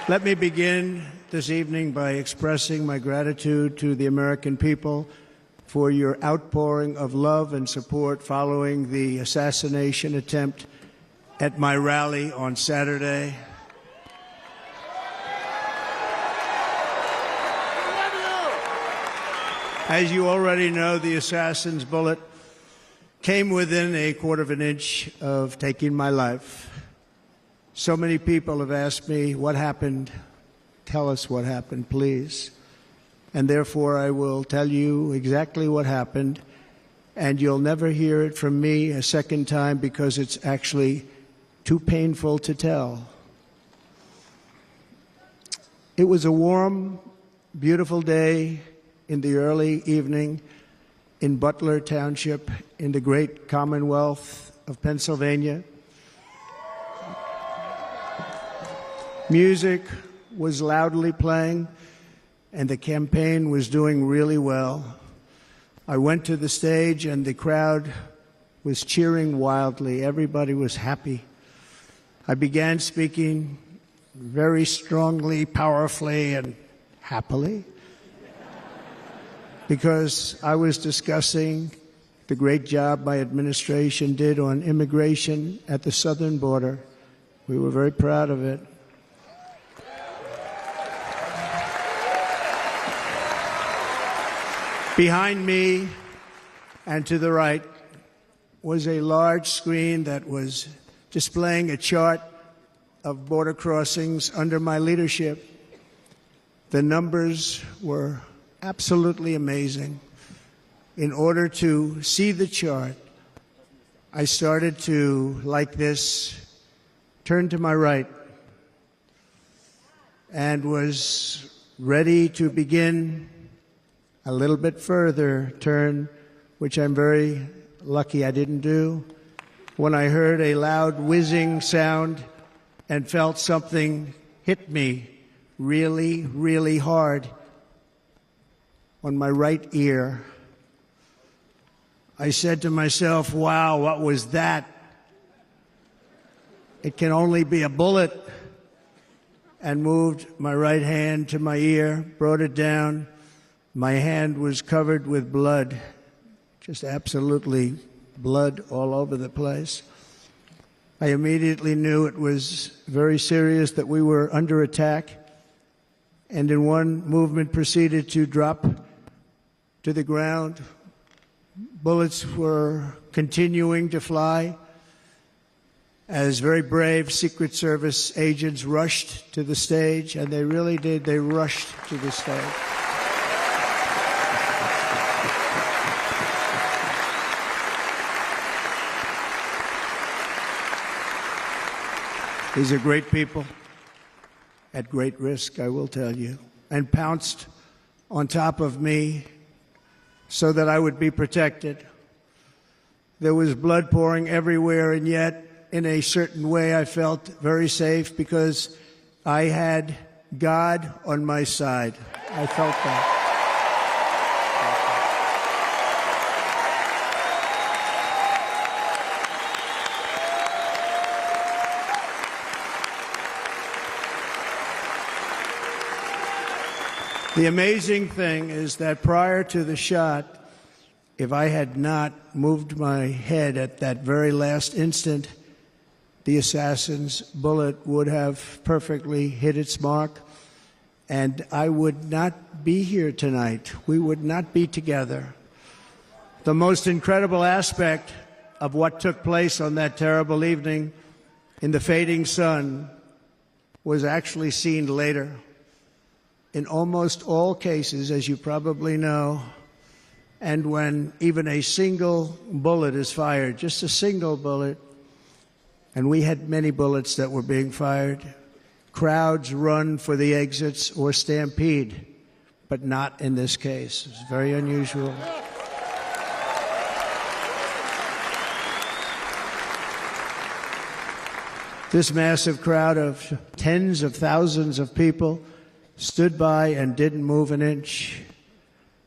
Let me begin this evening by expressing my gratitude to the American people for your outpouring of love and support following the assassination attempt at my rally on Saturday. As you already know, the assassin's bullet came within a quarter of an inch of taking my life. So many people have asked me, what happened? Tell us what happened, please. And therefore, I will tell you exactly what happened, and you'll never hear it from me a second time because it's actually too painful to tell. It was a warm, beautiful day in the early evening in Butler Township in the great Commonwealth of Pennsylvania. Music was loudly playing, and the campaign was doing really well. I went to the stage, and the crowd was cheering wildly. Everybody was happy. I began speaking very strongly, powerfully, and happily, because I was discussing the great job my administration did on immigration at the southern border. We were very proud of it. Behind me and to the right was a large screen that was displaying a chart of border crossings under my leadership. The numbers were absolutely amazing. In order to see the chart, I started to, like this, turn to my right and was ready to begin a little bit further turn, which I'm very lucky I didn't do, when I heard a loud whizzing sound and felt something hit me really, really hard on my right ear. I said to myself, wow, what was that? It can only be a bullet. And moved my right hand to my ear, brought it down. My hand was covered with blood, just absolutely blood all over the place. I immediately knew it was very serious, that we were under attack, and in one movement proceeded to drop to the ground. Bullets were continuing to fly as very brave Secret Service agents rushed to the stage, and they really did. They rushed to the stage. These are great people at great risk, I will tell you, and pounced on top of me so that I would be protected. There was blood pouring everywhere, and yet, in a certain way, I felt very safe because I had God on my side. I felt that. The amazing thing is that prior to the shot, if I had not moved my head at that very last instant, the assassin's bullet would have perfectly hit its mark, and I would not be here tonight. We would not be together. The most incredible aspect of what took place on that terrible evening in the fading sun was actually seen later. In almost all cases, as you probably know, and when even a single bullet is fired, just a single bullet, and we had many bullets that were being fired, crowds run for the exits or stampede, but not in this case. It's very unusual. This massive crowd of tens of thousands of people stood by and didn't move an inch.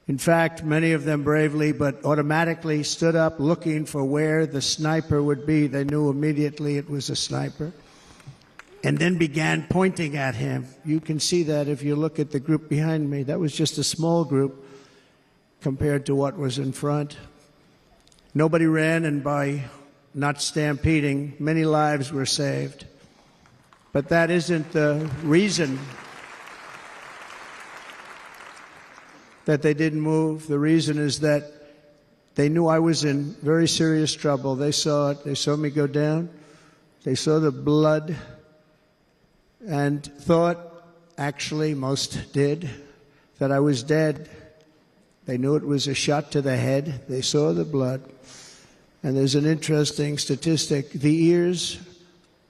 In fact, many of them bravely but automatically stood up looking for where the sniper would be. They knew immediately it was a sniper. and then began pointing at him. You can see that if you look at the group behind me. That was just a small group compared to what was in front. Nobody ran, and by not stampeding, many lives were saved. But that isn't the reason that they didn't move. The reason is that they knew I was in very serious trouble. They saw it. They saw me go down. They saw the blood and thought, actually most did, that I was dead. They knew it was a shot to the head. They saw the blood. And there's an interesting statistic. The ears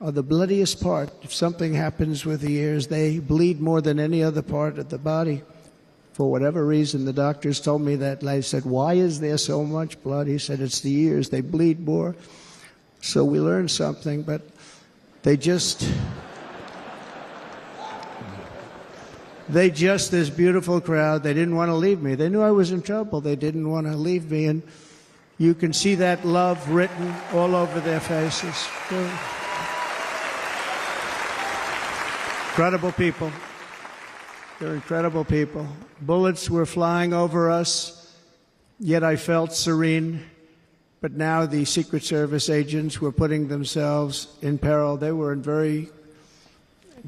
are the bloodiest part. If something happens with the ears, they bleed more than any other part of the body. For whatever reason, the doctors told me that. I said, why is there so much blood? He said, it's the ears. They bleed more. So we learned something, but they just, this beautiful crowd, they didn't want to leave me. They knew I was in trouble. They didn't want to leave me. And you can see that love written all over their faces. Incredible people. They're incredible people. Bullets were flying over us, yet I felt serene. But now the Secret Service agents were putting themselves in peril. They were in very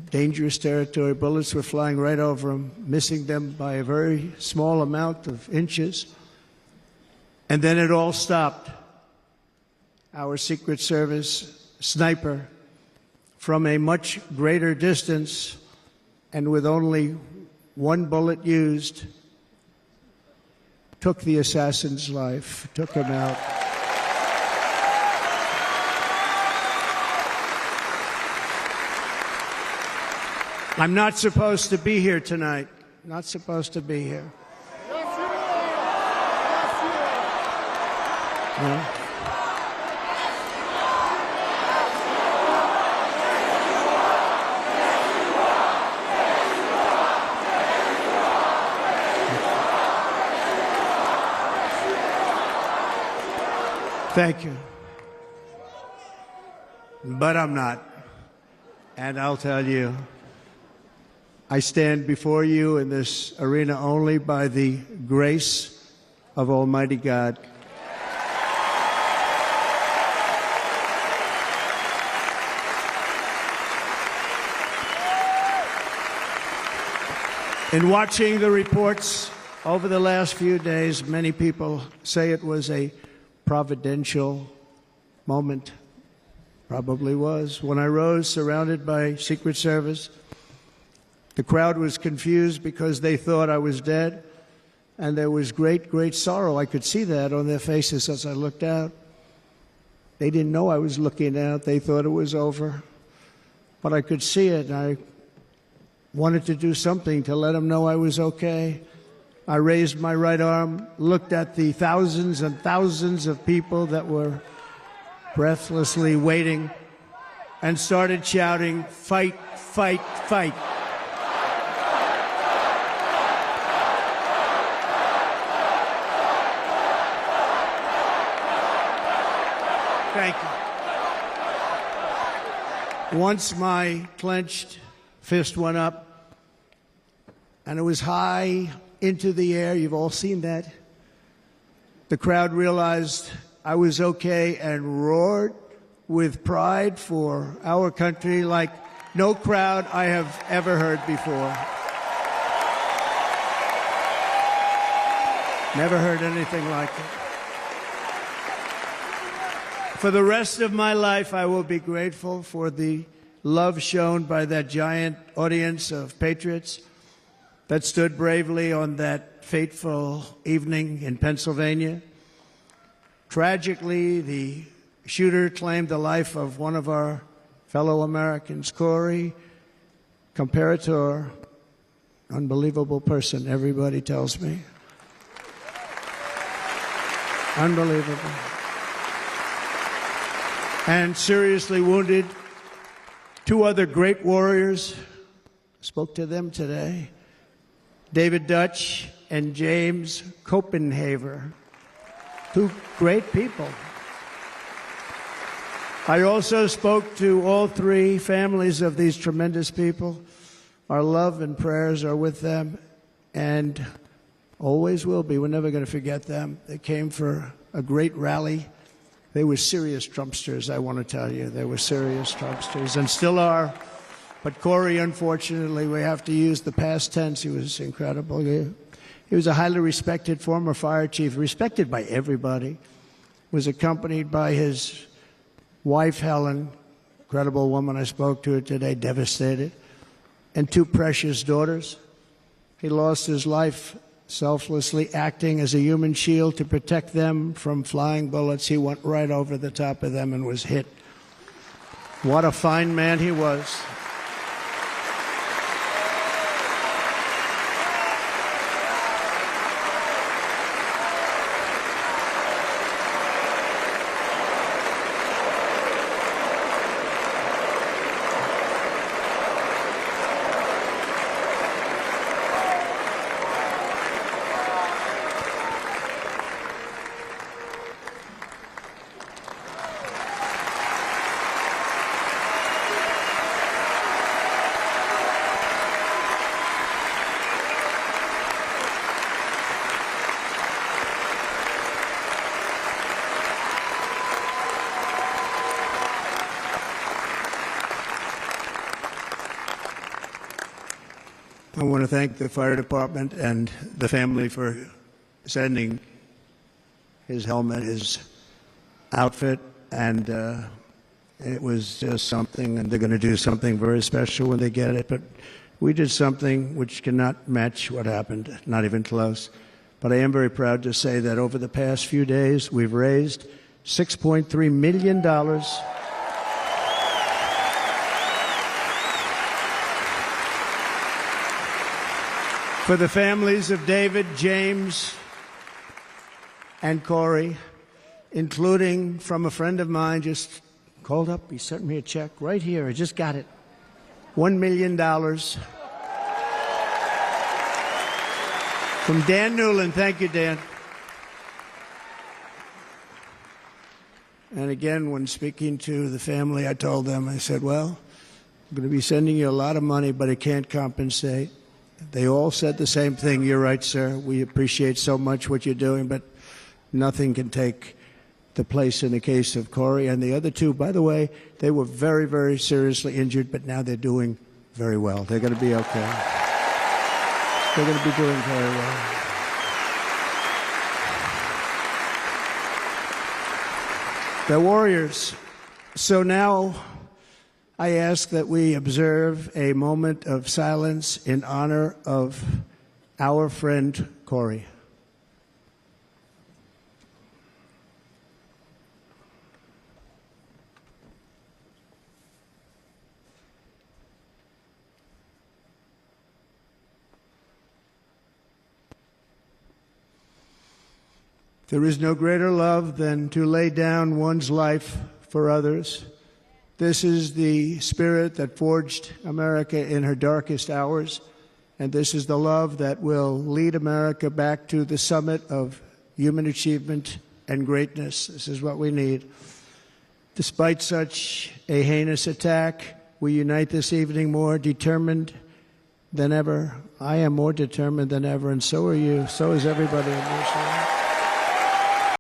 dangerous territory. Bullets were flying right over them, missing them by a very small amount of inches. And then it all stopped. Our Secret Service sniper, from a much greater distance and with only one bullet used, took the assassin's life, took him out. I'm not supposed to be here tonight. Not supposed to be here. Yes, you are. Yes, you are. No? Thank you. But I'm not. And I'll tell you, I stand before you in this arena only by the grace of Almighty God. In watching the reports over the last few days, many people say it was a providential moment. Probably was. When I rose surrounded by Secret Service, the crowd was confused because they thought I was dead, and there was great, great sorrow. I could see that on their faces as I looked out. They didn't know I was looking out. They thought it was over. But I could see it, and I wanted to do something to let them know I was okay. I raised my right arm, looked at the thousands and thousands of people that were breathlessly waiting, and started shouting, "Fight, fight, fight." Thank you. Once my clenched fist went up, and it was high into the air. You've all seen that. The crowd realized I was okay and roared with pride for our country like no crowd I have ever heard before. Never heard anything like it. For the rest of my life, I will be grateful for the love shown by that giant audience of patriots that stood bravely on that fateful evening in Pennsylvania. Tragically, the shooter claimed the life of one of our fellow Americans, Corey Comparator. Unbelievable person, everybody tells me. Unbelievable. And seriously wounded, two other great warriors. Spoke to them today. David Dutch and James Copenhaver. Two great people. I also spoke to all three families of these tremendous people. Our love and prayers are with them, and always will be. We're never going to forget them. They came for a great rally. They were serious Trumpsters, I want to tell you. They were serious Trumpsters, and still are. But Corey, unfortunately, we have to use the past tense. He was incredible. He was a highly respected former fire chief, respected by everybody. Was accompanied by his wife, Helen, incredible woman. I spoke to her today, devastated, and two precious daughters. He lost his life selflessly acting as a human shield to protect them from flying bullets. He went right over the top of them and was hit. What a fine man he was. I want to thank the fire department and the family for sending his helmet, his outfit, and it was just something, and they're going to do something very special when they get it. But we did something which cannot match what happened, not even close. But I am very proud to say that over the past few days, we've raised $6.3 million for the families of David, James, and Corey, including from a friend of mine just called up. He sent me a check right here. I just got it. $1 million from Dan Newland. Thank you, Dan. And again, when speaking to the family, I told them, I said, well, I'm going to be sending you a lot of money, but it can't compensate. They all said the same thing. You're right, sir. We appreciate so much what you're doing, but nothing can take the place in the case of Corey. And the other two, by the way, they were very, very seriously injured, but now they're doing very well. They're going to be okay. They're going to be doing very well. They're warriors. So now I ask that we observe a moment of silence in honor of our friend Corey. There is no greater love than to lay down one's life for others. This is the spirit that forged America in her darkest hours, and this is the love that will lead America back to the summit of human achievement and greatness. This is what we need. Despite such a heinous attack, we unite this evening more determined than ever. I am more determined than ever, and so are you. So is everybody in this room.